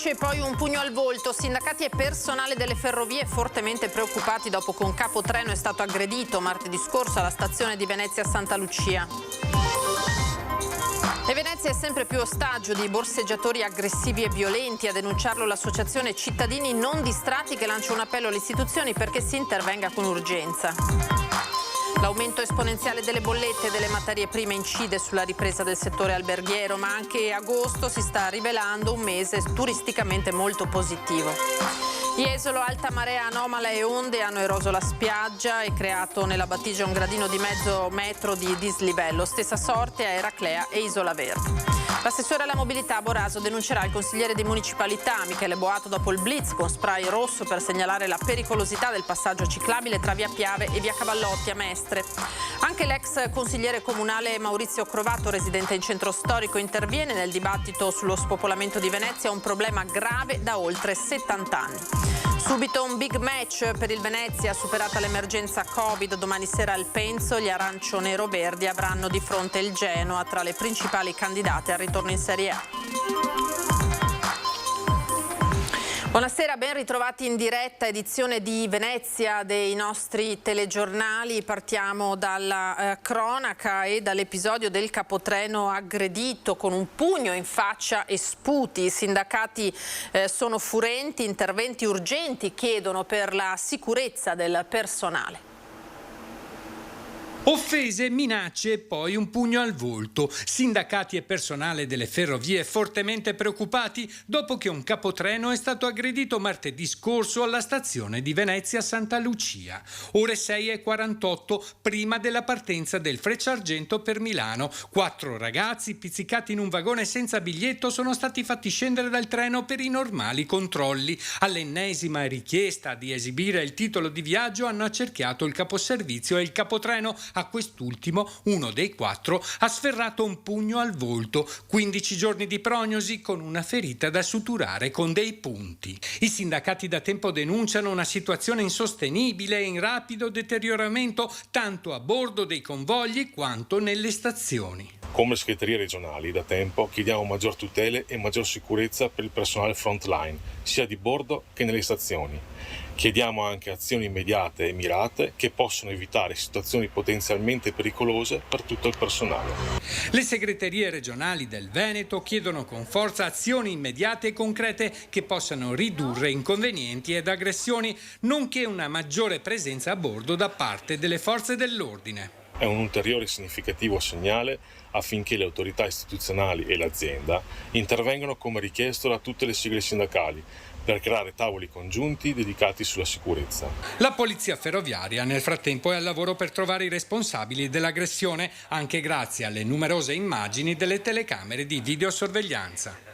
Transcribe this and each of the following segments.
minacce e poi un pugno al volto. Sindacati e personale delle ferrovie fortemente preoccupati dopo che un capotreno è stato aggredito martedì scorso alla stazione di Venezia Santa Lucia. E Venezia è sempre più ostaggio di borseggiatori aggressivi e violenti. A denunciarlo l'associazione Cittadini Non Distratti, che lancia un appello alle istituzioni perché si intervenga con urgenza. L'aumento esponenziale delle bollette e delle materie prime incide sulla ripresa del settore alberghiero, ma anche agosto si sta rivelando un mese turisticamente molto positivo. Jesolo, alta marea anomala e onde hanno eroso la spiaggia e creato nella Batigia un gradino di mezzo metro di dislivello. Stessa sorte a Eraclea e Isola Verde. L'assessore alla mobilità Boraso denuncerà il consigliere di municipalità Michele Boato dopo il blitz con spray rosso per segnalare la pericolosità del passaggio ciclabile tra via Piave e via Cavallotti a Mestre. Anche l'ex consigliere comunale Maurizio Crovato, residente in centro storico, interviene nel dibattito sullo spopolamento di Venezia, un problema grave da oltre 70 anni. Subito un big match per il Venezia, superata l'emergenza Covid. Domani sera al Penzo gli arancio-nero-verdi avranno di fronte il Genoa tra le principali candidate al ritorno in Serie A. Buonasera, ben ritrovati in diretta edizione di Venezia dei nostri telegiornali. Partiamo dalla cronaca e dall'episodio del capotreno aggredito con un pugno in faccia e sputi. I sindacati sono furenti, interventi urgenti chiedono per la sicurezza del personale. Offese, minacce e poi un pugno al volto. Sindacati e personale delle ferrovie fortemente preoccupati dopo che un capotreno è stato aggredito martedì scorso alla stazione di Venezia Santa Lucia. Ore 6:48 prima della partenza del Frecciargento per Milano. 4 ragazzi pizzicati in un vagone senza biglietto sono stati fatti scendere dal treno per i normali controlli. All'ennesima richiesta di esibire il titolo di viaggio hanno accerchiato il caposervizio e il capotreno. A quest'ultimo, uno dei 4, ha sferrato un pugno al volto, 15 giorni di prognosi con una ferita da suturare con dei punti. I sindacati da tempo denunciano una situazione insostenibile e in rapido deterioramento tanto a bordo dei convogli quanto nelle stazioni. Come segreterie regionali da tempo chiediamo maggior tutele e maggior sicurezza per il personale frontline, sia di bordo che nelle stazioni. Chiediamo anche azioni immediate e mirate che possono evitare situazioni potenzialmente pericolose per tutto il personale. Le segreterie regionali del Veneto chiedono con forza azioni immediate e concrete che possano ridurre inconvenienti ed aggressioni, nonché una maggiore presenza a bordo da parte delle forze dell'ordine. È un ulteriore significativo segnale affinché le autorità istituzionali e l'azienda intervengano come richiesto da tutte le sigle sindacali per creare tavoli congiunti dedicati sulla sicurezza. La polizia ferroviaria nel frattempo è al lavoro per trovare i responsabili dell'aggressione, anche grazie alle numerose immagini delle telecamere di videosorveglianza.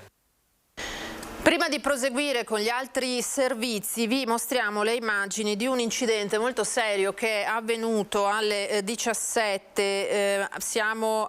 Prima di proseguire con gli altri servizi vi mostriamo le immagini di un incidente molto serio che è avvenuto alle 17. Siamo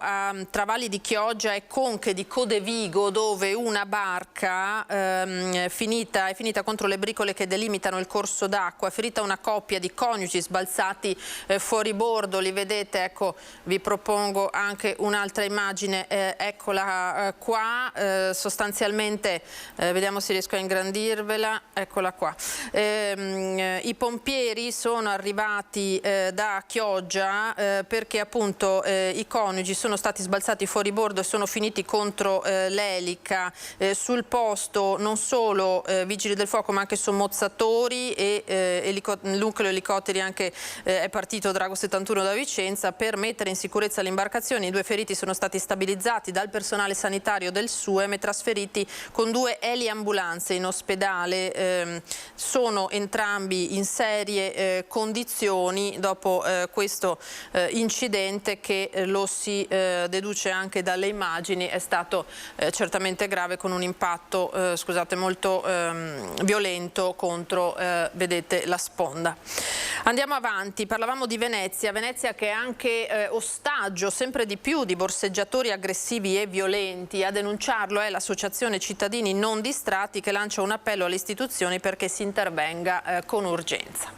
tra Valli di Chioggia e Conche di Codevigo, dove una barca è finita contro le bricole che delimitano il corso d'acqua. È ferita una coppia di coniugi sbalzati fuori bordo, li vedete, ecco, vi propongo anche un'altra immagine, eccola qua, sostanzialmente vediamo se riesco a ingrandirvela, eccola qua. I pompieri sono arrivati da Chioggia perché appunto i coniugi sono stati sbalzati fuori bordo e sono finiti contro l'elica. Sul posto non solo vigili del fuoco ma anche sommozzatori e il nucleo elicotteri anche è partito Drago 71 da Vicenza per mettere in sicurezza le imbarcazioni. I 2 feriti sono stati stabilizzati dal personale sanitario del SUEM e trasferiti con 2 eliambulanze in ospedale. Sono entrambi in serie condizioni dopo questo incidente che lo si deduce anche dalle immagini è stato certamente grave, con un impatto molto violento contro vedete la sponda. Andiamo avanti, parlavamo di Venezia che è anche ostaggio sempre di più di borseggiatori aggressivi e violenti. A denunciarlo è l'associazione Cittadini Non Distratti, che lancia un appello alle istituzioni perché si intervenga con urgenza.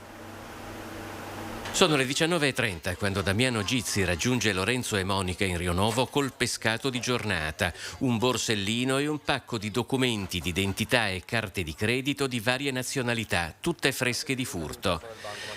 Sono le 19:30 quando Damiano Gizzi raggiunge Lorenzo e Monica in Rionovo col pescato di giornata, un borsellino e un pacco di documenti d'identità e carte di credito di varie nazionalità, tutte fresche di furto.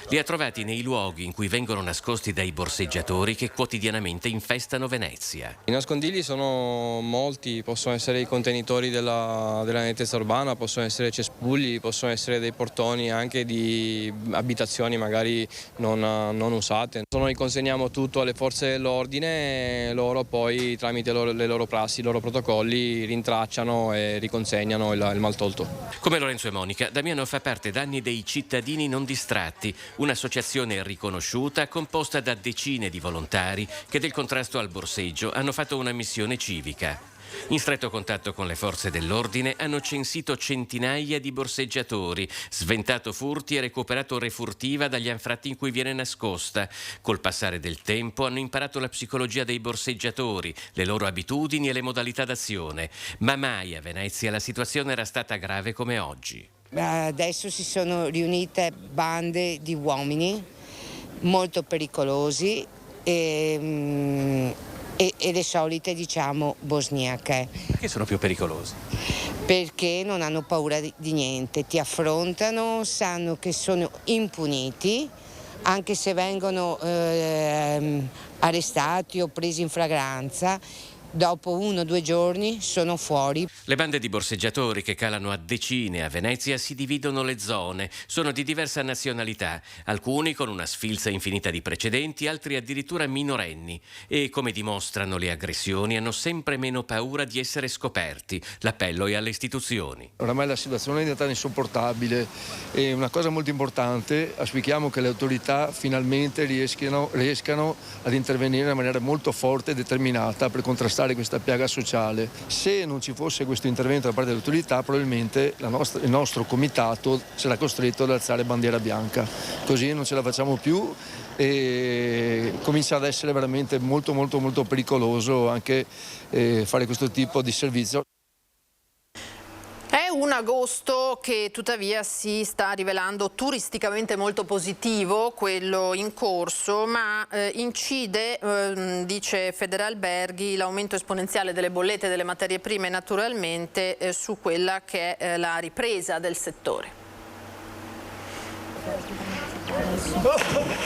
Li ha trovati nei luoghi in cui vengono nascosti dai borseggiatori che quotidianamente infestano Venezia. I nascondigli sono molti, possono essere i contenitori della nettezza urbana, possono essere cespugli, possono essere dei portoni anche di abitazioni magari non usate. Noi consegniamo tutto alle forze dell'ordine e loro poi tramite le loro prassi, i loro protocolli rintracciano e riconsegnano il maltolto. Come Lorenzo e Monica, Damiano fa parte da anni dei Cittadini Non Distratti, un'associazione riconosciuta composta da decine di volontari che del contrasto al borseggio hanno fatto una missione civica. In stretto contatto con le forze dell'ordine hanno censito centinaia di borseggiatori, sventato furti e recuperato refurtiva dagli anfratti in cui viene nascosta. Col passare del tempo hanno imparato la psicologia dei borseggiatori, le loro abitudini e le modalità d'azione. Ma mai a Venezia la situazione era stata grave come oggi. Adesso si sono riunite bande di uomini molto pericolosi e le solite, diciamo, bosniache. Perché sono più pericolosi? Perché non hanno paura di niente, ti affrontano, sanno che sono impuniti, anche se vengono arrestati o presi in flagranza. Dopo 1 o 2 giorni sono fuori. Le bande di borseggiatori che calano a decine a Venezia si dividono le zone. Sono di diversa nazionalità, alcuni con una sfilza infinita di precedenti, altri addirittura minorenni. E come dimostrano le aggressioni, hanno sempre meno paura di essere scoperti. L'appello è alle istituzioni. Oramai la situazione è diventata insopportabile e una cosa molto importante, auspichiamo che le autorità finalmente riescano ad intervenire in maniera molto forte e determinata per contrastare questa piaga sociale. Se non ci fosse questo intervento da parte delle autorità, probabilmente il nostro comitato sarà costretto ad alzare bandiera bianca. Così non ce la facciamo più e comincia ad essere veramente molto molto molto pericoloso anche fare questo tipo di servizio. È un agosto che tuttavia si sta rivelando turisticamente molto positivo, quello in corso, ma incide, dice Federalberghi, l'aumento esponenziale delle bollette delle materie prime naturalmente su quella che è la ripresa del settore.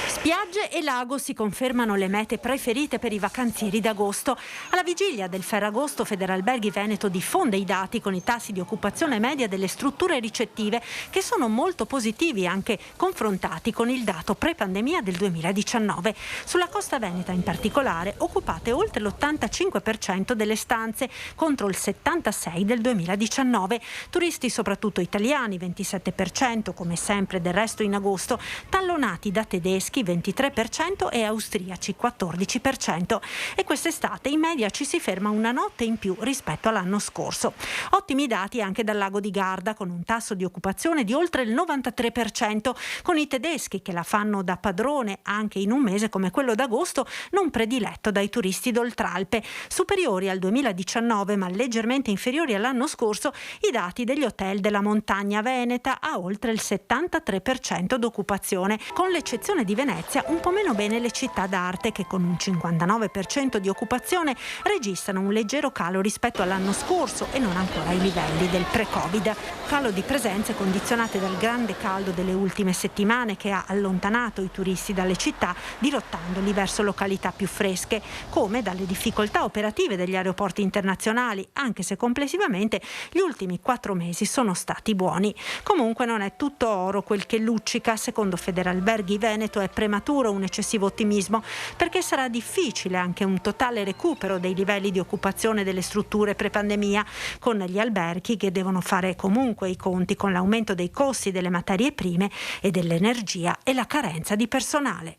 Spiagge e lago si confermano le mete preferite per i vacanzieri d'agosto. Alla vigilia del Ferragosto, Federalberghi Veneto diffonde i dati con i tassi di occupazione media delle strutture ricettive che sono molto positivi anche confrontati con il dato pre-pandemia del 2019. Sulla costa veneta in particolare occupate oltre l'85% delle stanze contro il 76% del 2019. Turisti soprattutto italiani 27% come sempre del resto in agosto, tallonati da tedeschi 23% e austriaci 14%. E quest'estate in media ci si ferma una notte in più rispetto all'anno scorso. Ottimi dati anche dal lago di Garda con un tasso di occupazione di oltre il 93%, con i tedeschi che la fanno da padrone anche in un mese come quello d'agosto non prediletto dai turisti d'Oltralpe. Superiori al 2019 ma leggermente inferiori all'anno scorso i dati degli hotel della montagna veneta a oltre il 73% d'occupazione, con l'eccezione di Venezia un po' meno bene le città d'arte che con un 59% di occupazione registrano un leggero calo rispetto all'anno scorso e non ancora ai livelli del pre-Covid. Calo di presenze condizionate dal grande caldo delle ultime settimane che ha allontanato i turisti dalle città dirottandoli verso località più fresche, come dalle difficoltà operative degli aeroporti internazionali, anche se complessivamente gli ultimi 4 mesi sono stati buoni. Comunque non è tutto oro quel che luccica. Secondo Federalberghi Veneto è prematuro un eccessivo ottimismo perché sarà difficile anche un totale recupero dei livelli di occupazione delle strutture pre-pandemia, con gli alberghi che devono fare comunque i conti con l'aumento dei costi delle materie prime e dell'energia e la carenza di personale.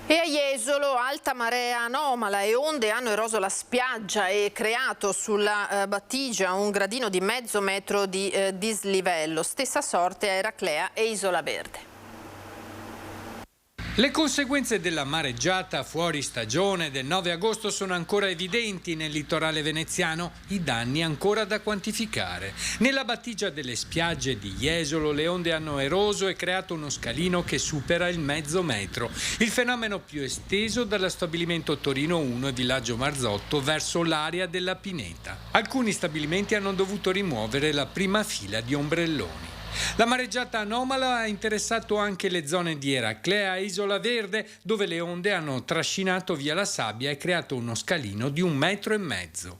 E a Jesolo alta marea anomala e onde hanno eroso la spiaggia e creato sulla battigia un gradino di mezzo metro di dislivello. Stessa sorte a Eraclea e Isola Verde. Le conseguenze della mareggiata fuori stagione del 9 agosto sono ancora evidenti nel litorale veneziano, i danni ancora da quantificare. Nella battigia delle spiagge di Jesolo le onde hanno eroso e creato uno scalino che supera il mezzo metro, il fenomeno più esteso dalla stabilimento Torino 1 e Villaggio Marzotto verso l'area della Pineta. Alcuni stabilimenti hanno dovuto rimuovere la prima fila di ombrelloni. La mareggiata anomala ha interessato anche le zone di Eraclea e Isola Verde, dove le onde hanno trascinato via la sabbia e creato uno scalino di 1,5 metri.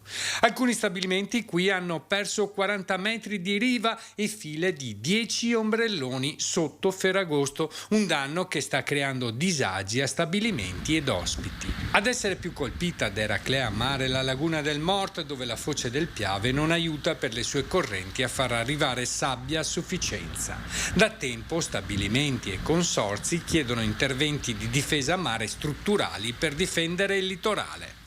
Alcuni stabilimenti qui hanno perso 40 metri di riva e file di 10 ombrelloni sotto Ferragosto, un danno che sta creando disagi a stabilimenti ed ospiti. Ad essere più colpita ad Eraclea Mare la laguna del Mort, dove la foce del Piave non aiuta per le sue correnti a far arrivare sabbia a sufficienza. Da tempo stabilimenti e consorzi chiedono interventi di difesa mare strutturali per difendere il litorale.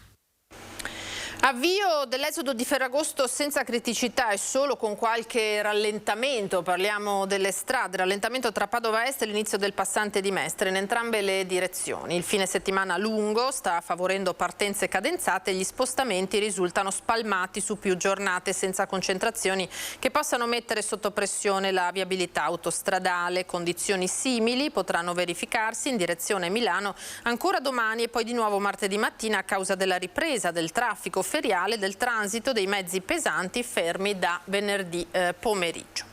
Avvio dell'esodo di Ferragosto senza criticità e solo con qualche rallentamento. Parliamo delle strade, rallentamento tra Padova Est e l'inizio del passante di Mestre in entrambe le direzioni. Il fine settimana lungo sta favorendo partenze cadenzate e gli spostamenti risultano spalmati su più giornate senza concentrazioni che possano mettere sotto pressione la viabilità autostradale. Condizioni simili potranno verificarsi in direzione Milano ancora domani e poi di nuovo martedì mattina a causa della ripresa del traffico feriale del transito dei mezzi pesanti fermi da venerdì pomeriggio.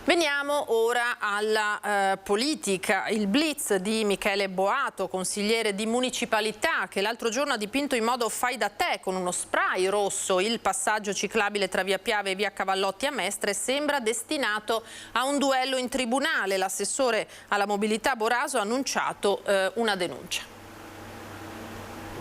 Veniamo ora alla politica. Il blitz di Michele Boato, consigliere di municipalità, che l'altro giorno ha dipinto in modo fai da te con uno spray rosso il passaggio ciclabile tra via Piave e via Cavallotti a Mestre, sembra destinato a un duello in tribunale. L'assessore alla mobilità Boraso ha annunciato una denuncia.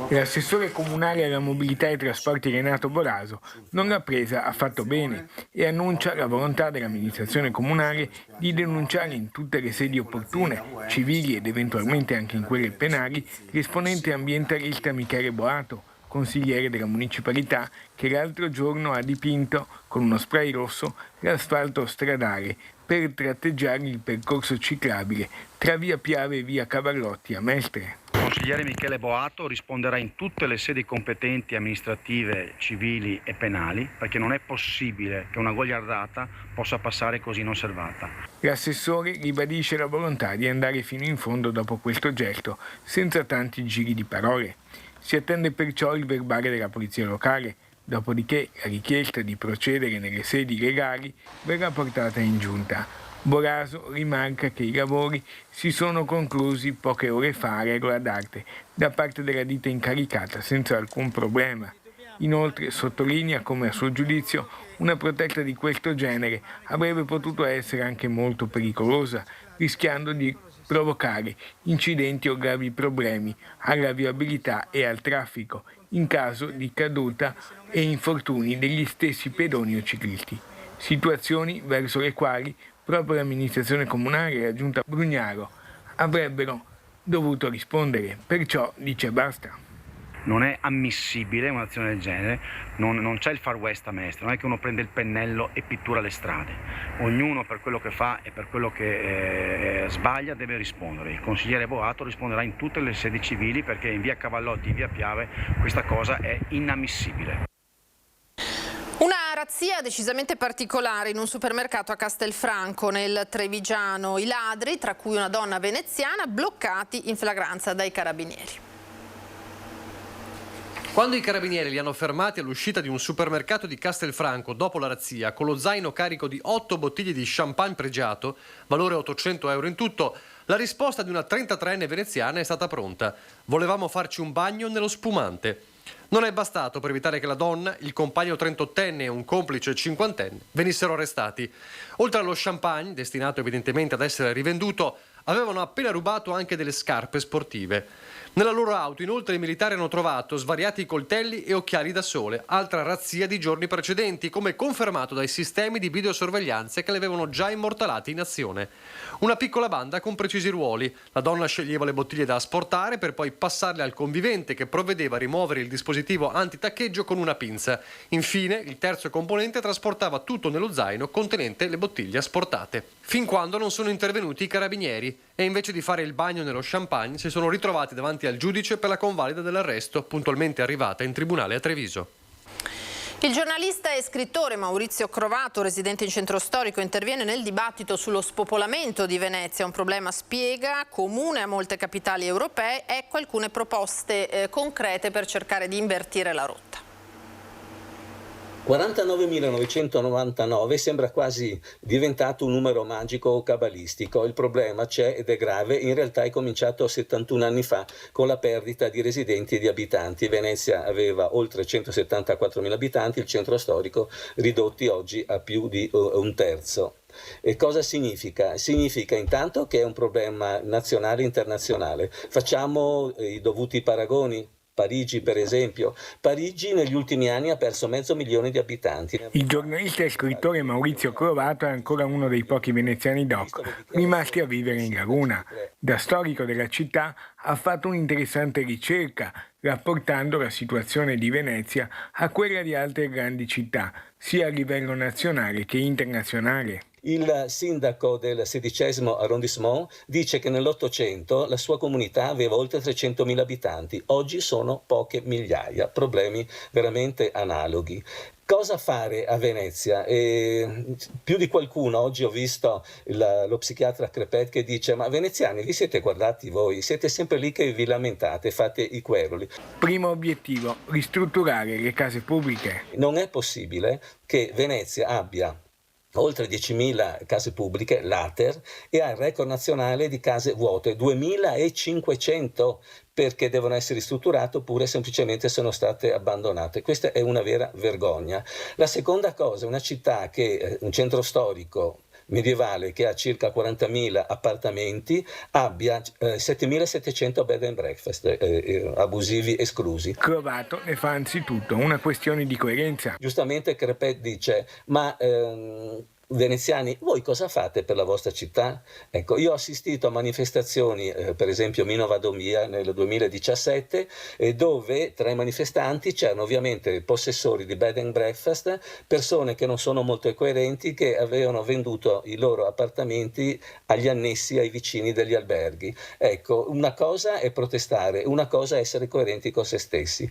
L'assessore comunale alla mobilità e ai trasporti Renato Boraso non l'ha presa affatto bene e annuncia la volontà dell'amministrazione comunale di denunciare in tutte le sedi opportune, civili ed eventualmente anche in quelle penali, l'esponente ambientalista Michele Boato, consigliere della municipalità, che l'altro giorno ha dipinto con uno spray rosso l'asfalto stradale per tratteggiare il percorso ciclabile tra via Piave e via Cavallotti a Mestre. Il consigliere Michele Boato risponderà in tutte le sedi competenti amministrative, civili e penali, perché non è possibile che una goliardata possa passare così inosservata. L'assessore ribadisce la volontà di andare fino in fondo dopo questo gesto, senza tanti giri di parole. Si attende perciò il verbale della polizia locale, dopodiché la richiesta di procedere nelle sedi legali verrà portata in giunta. Boraso rimarca che i lavori si sono conclusi poche ore fa a regola d'arte da parte della ditta incaricata senza alcun problema. Inoltre sottolinea come a suo giudizio una protesta di questo genere avrebbe potuto essere anche molto pericolosa, rischiando di provocare incidenti o gravi problemi alla viabilità e al traffico in caso di caduta e infortuni degli stessi pedoni o ciclisti. Situazioni verso le quali proprio l'amministrazione comunale e la giunta Brugnaro avrebbero dovuto rispondere, perciò dice basta. Non è ammissibile un'azione del genere, non c'è il Far West a Mestre, non è che uno prende il pennello e pittura le strade. Ognuno per quello che fa e per quello che sbaglia deve rispondere. Il consigliere Boato risponderà in tutte le sedi civili perché in via Cavallotti e via Piave questa cosa è inammissibile. Una razzia decisamente particolare in un supermercato a Castelfranco nel Trevigiano. I ladri, tra cui una donna veneziana, bloccati in flagranza dai carabinieri. Quando i carabinieri li hanno fermati all'uscita di un supermercato di Castelfranco dopo la razzia, con lo zaino carico di 8 bottiglie di champagne pregiato, valore 800 euro in tutto, la risposta di una 33enne veneziana è stata pronta. Volevamo farci un bagno nello spumante. Non è bastato per evitare che la donna, il compagno 38enne e un complice 50enne venissero arrestati. Oltre allo champagne, destinato evidentemente ad essere rivenduto, avevano appena rubato anche delle scarpe sportive. Nella loro auto inoltre i militari hanno trovato svariati coltelli e occhiali da sole, altra razzia di giorni precedenti, come confermato dai sistemi di videosorveglianza che li avevano già immortalati in azione. Una piccola banda con precisi ruoli. La donna sceglieva le bottiglie da asportare per poi passarle al convivente che provvedeva a rimuovere il dispositivo antitaccheggio con una pinza. Infine, il terzo componente trasportava tutto nello zaino contenente le bottiglie asportate. Fin quando non sono intervenuti i carabinieri e invece di fare il bagno nello champagne si sono ritrovati davanti al giudice per la convalida dell'arresto, puntualmente arrivata in tribunale a Treviso. Il giornalista e scrittore Maurizio Crovato, residente in centro storico, interviene nel dibattito sullo spopolamento di Venezia, un problema, spiega, comune a molte capitali europee. Ecco alcune proposte concrete per cercare di invertire la rotta. 49.999 sembra quasi diventato un numero magico o cabalistico. Il problema c'è ed è grave, in realtà è cominciato 71 anni fa con la perdita di residenti e di abitanti. Venezia aveva oltre 174.000 abitanti, il centro storico ridotti oggi a più di un terzo. E cosa significa? Significa intanto che è un problema nazionale e internazionale. Facciamo i dovuti paragoni. Parigi, per esempio. Parigi negli ultimi anni ha perso 500.000 di abitanti. Il giornalista e scrittore Maurizio Crovato è ancora uno dei pochi veneziani doc rimasti a vivere in Laguna. Da storico della città ha fatto un'interessante ricerca, rapportando la situazione di Venezia a quella di altre grandi città, sia a livello nazionale che internazionale. Il sindaco del 16° arrondissement dice che nell'800 la sua comunità aveva oltre 300.000 abitanti, oggi sono poche migliaia, problemi veramente analoghi. Cosa fare a Venezia? Più di qualcuno, oggi ho visto lo psichiatra Crepet che dice: ma veneziani, vi siete guardati voi? Siete sempre lì che vi lamentate, fate i queruli. Primo obiettivo, ristrutturare le case pubbliche. Non è possibile che Venezia abbia oltre 10.000 case pubbliche, l'Ater, e ha il record nazionale di case vuote, 2.500, perché devono essere ristrutturate oppure semplicemente sono state abbandonate. Questa è una vera vergogna. La seconda cosa, una città che, un centro storico medievale che ha circa 40.000 appartamenti, abbia 7.700 bed and breakfast abusivi esclusi. Crovato ne fa anzitutto una questione di coerenza. Giustamente Crepet dice: ma veneziani, voi cosa fate per la vostra città? Ecco, io ho assistito a manifestazioni, per esempio Mino Vadomia nel 2017, dove tra i manifestanti c'erano ovviamente possessori di bed and breakfast, persone che non sono molto coerenti, che avevano venduto i loro appartamenti agli annessi, ai vicini degli alberghi. Ecco, una cosa è protestare, una cosa è essere coerenti con se stessi.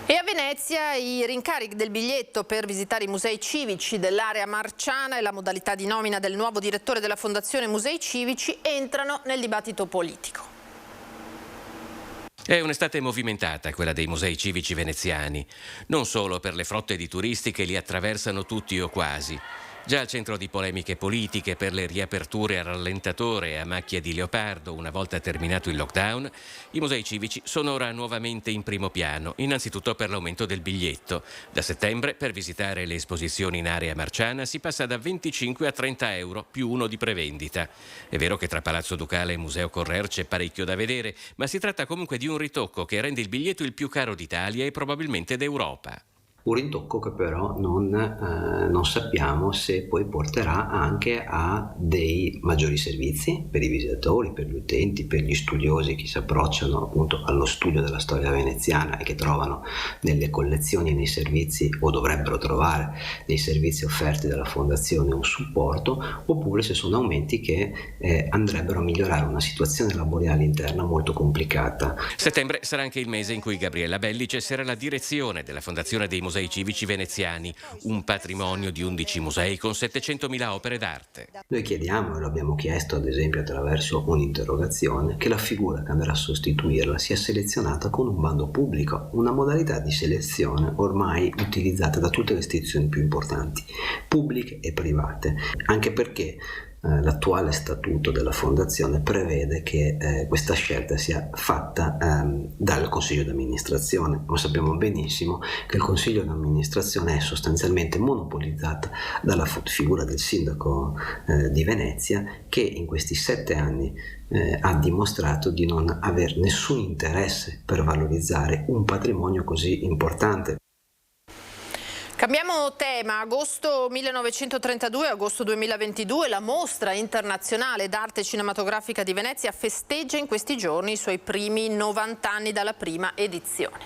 E a Venezia i rincarichi del biglietto per visitare i musei civici dell'area marciana e la modalità di nomina del nuovo direttore della Fondazione Musei Civici entrano nel dibattito politico. È un'estate movimentata quella dei musei civici veneziani, non solo per le frotte di turisti che li attraversano tutti o quasi. Già al centro di polemiche politiche per le riaperture a rallentatore e a macchia di leopardo una volta terminato il lockdown, i musei civici sono ora nuovamente in primo piano, innanzitutto per l'aumento del biglietto. Da settembre per visitare le esposizioni in area marciana si passa da 25 a 30 euro più uno di prevendita. È vero che tra Palazzo Ducale e Museo Correr c'è parecchio da vedere, ma si tratta comunque di un ritocco che rende il biglietto il più caro d'Italia e probabilmente d'Europa. Un ritocco che però non sappiamo se poi porterà anche a dei maggiori servizi per i visitatori, per gli utenti, per gli studiosi che si approcciano appunto allo studio della storia veneziana e che trovano nelle collezioni e nei servizi, o dovrebbero trovare nei servizi offerti dalla Fondazione, un supporto, oppure se sono aumenti che andrebbero a migliorare una situazione laboriale interna molto complicata. Settembre sarà anche il mese in cui Gabriella Belli cesserà la direzione della Fondazione dei Musei Civici Veneziani, un patrimonio di 11 musei con 700.000 opere d'arte. Noi chiediamo, e lo abbiamo chiesto ad esempio attraverso un'interrogazione, che la figura che andrà a sostituirla sia selezionata con un bando pubblico, una modalità di selezione ormai utilizzata da tutte le istituzioni più importanti, pubbliche e private, anche perché l'attuale statuto della Fondazione prevede che questa scelta sia fatta dal Consiglio d'amministrazione, ma sappiamo benissimo che il Consiglio d'amministrazione è sostanzialmente monopolizzata dalla figura del sindaco di Venezia, che in questi 7 anni ha dimostrato di non aver nessun interesse per valorizzare un patrimonio così importante. Cambiamo tema. Agosto 1932, agosto 2022, la Mostra Internazionale d'Arte Cinematografica di Venezia festeggia in questi giorni i suoi primi 90 anni dalla prima edizione.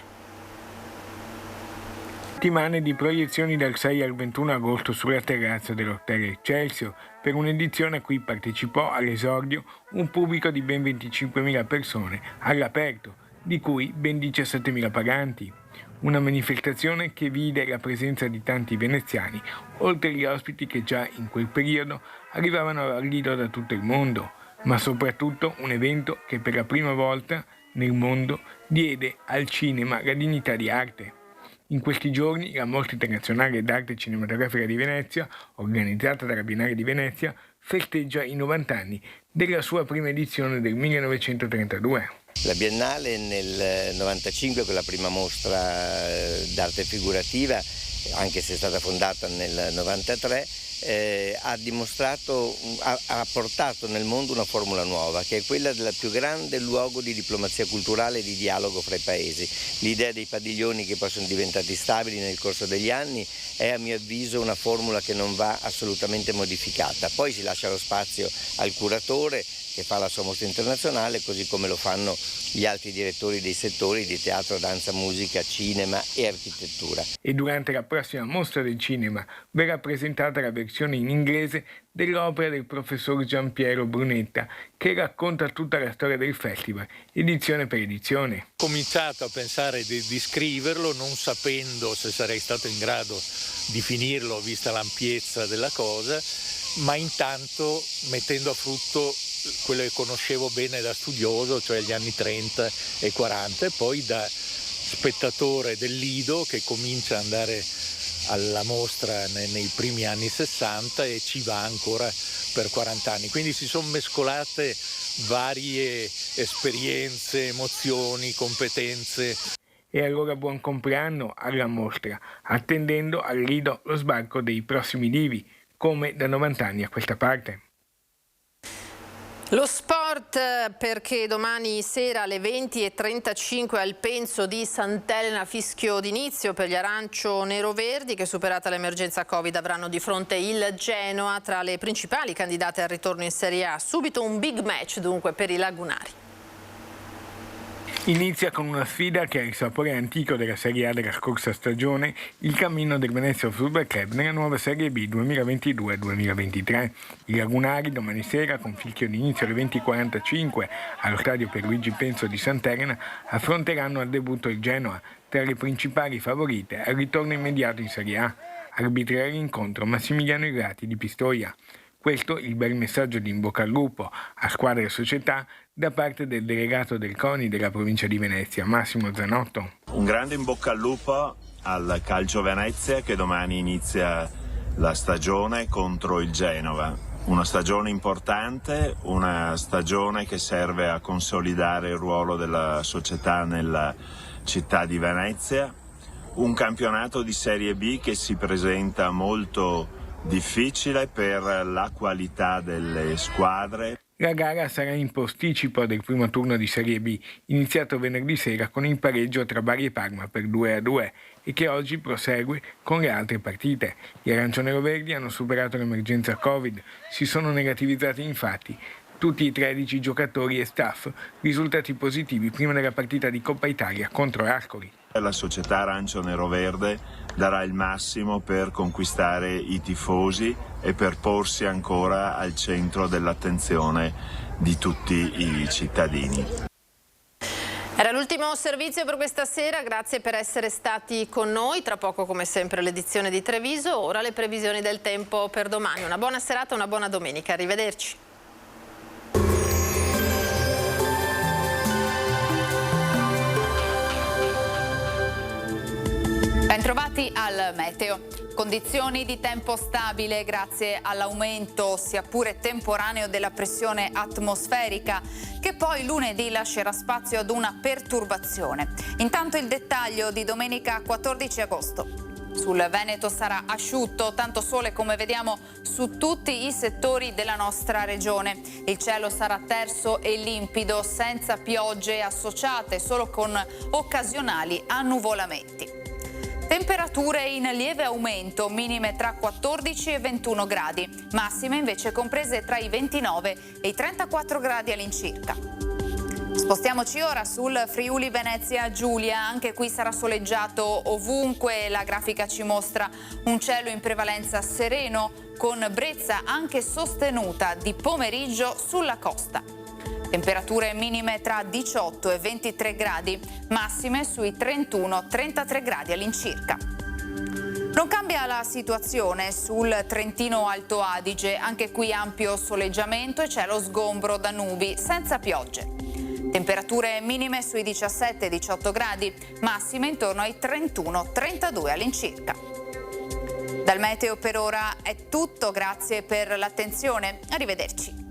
Settimane di proiezioni dal 6 al 21 agosto sulla terrazza dell'Hotel Excelsior per un'edizione a cui partecipò all'esordio un pubblico di ben 25.000 persone all'aperto, di cui ben 17.000 paganti. Una manifestazione che vide la presenza di tanti veneziani, oltre agli ospiti che già in quel periodo arrivavano al Lido da tutto il mondo, ma soprattutto un evento che per la prima volta nel mondo diede al cinema la dignità di arte. In questi giorni la Mostra Internazionale d'Arte Cinematografica di Venezia, organizzata dalla Biennale di Venezia, festeggia i 90 anni della sua prima edizione del 1932. La Biennale nel 95, con la prima mostra d'arte figurativa, anche se è stata fondata nel 93, ha portato nel mondo una formula nuova, che è quella del più grande luogo di diplomazia culturale e di dialogo fra i paesi. L'idea dei padiglioni che poi sono diventati stabili nel corso degli anni è, a mio avviso, una formula che non va assolutamente modificata. Poi si lascia lo spazio al curatore che fa la sua mostra internazionale, così come lo fanno gli altri direttori dei settori di teatro, danza, musica, cinema e architettura. E durante la prossima mostra del cinema verrà presentata la versione in inglese dell'opera del professor Giampiero Brunetta, che racconta tutta la storia del festival, edizione per edizione. Ho cominciato a pensare di scriverlo, non sapendo se sarei stato in grado di finirlo, vista l'ampiezza della cosa, ma intanto mettendo a frutto quello che conoscevo bene da studioso, cioè gli anni 30 e 40, e poi da spettatore del Lido che comincia ad andare alla mostra nei primi anni 60 e ci va ancora per 40 anni. Quindi si sono mescolate varie esperienze, emozioni, competenze. E allora buon compleanno alla mostra, attendendo al Lido lo sbarco dei prossimi divi, come da 90 anni a questa parte. Lo sport, perché domani sera alle 20:35 al Penso di Sant'Elena fischio d'inizio per gli arancio-nero-verdi che, superata l'emergenza Covid, avranno di fronte il Genoa tra le principali candidate al ritorno in Serie A. Subito un big match dunque per i lagunari. Inizia con una sfida che ha il sapore antico della Serie A della scorsa stagione, il cammino del Venezia Football Club nella nuova Serie B 2022-2023. I lagunari domani sera, con fischio d'inizio alle 20:45 allo stadio Pierluigi Penso di Sant'Elena, affronteranno al debutto il Genoa, tra le principali favorite al ritorno immediato in Serie A. Arbitrerà l'incontro Massimiliano Irrati di Pistoia. Questo il bel messaggio di in bocca al lupo a squadra e società da parte del delegato del CONI della provincia di Venezia, Massimo Zanotto. Un grande in bocca al lupo al Calcio Venezia, che domani inizia la stagione contro il Genova. Una stagione importante, una stagione che serve a consolidare il ruolo della società nella città di Venezia. Un campionato di Serie B che si presenta molto difficile per la qualità delle squadre. La gara sarà in posticipo del primo turno di Serie B, iniziato venerdì sera con il pareggio tra Bari e Parma per 2-2 e che oggi prosegue con le altre partite. Gli arancio-nero-verdi hanno superato l'emergenza Covid, si sono negativizzati infatti tutti i 13 giocatori e staff risultati positivi prima della partita di Coppa Italia contro Ascoli. La società arancio-nero-verde darà il massimo per conquistare i tifosi e per porsi ancora al centro dell'attenzione di tutti i cittadini. Era l'ultimo servizio per questa sera, grazie per essere stati con noi. Tra poco, come sempre, l'edizione di Treviso, ora le previsioni del tempo per domani. Una buona serata, una buona domenica, arrivederci. Bentrovati al meteo. Condizioni di tempo stabile grazie all'aumento, sia pure temporaneo, della pressione atmosferica, che poi lunedì lascerà spazio ad una perturbazione. Intanto il dettaglio di domenica 14 agosto. Sul Veneto sarà asciutto, tanto sole come vediamo su tutti i settori della nostra regione. Il cielo sarà terso e limpido, senza piogge associate, solo con occasionali annuvolamenti. Temperature in lieve aumento, minime tra 14 e 21 gradi, massime invece comprese tra i 29 e i 34 gradi all'incirca. Spostiamoci ora sul Friuli Venezia Giulia, anche qui sarà soleggiato ovunque, la grafica ci mostra un cielo in prevalenza sereno con brezza anche sostenuta di pomeriggio sulla costa. Temperature minime tra 18 e 23 gradi, massime sui 31-33 gradi all'incirca. Non cambia la situazione sul Trentino Alto Adige, anche qui ampio soleggiamento e cielo sgombro da nubi, senza piogge. Temperature minime sui 17-18 gradi, massime intorno ai 31-32 all'incirca. Dal meteo per ora è tutto, grazie per l'attenzione, arrivederci.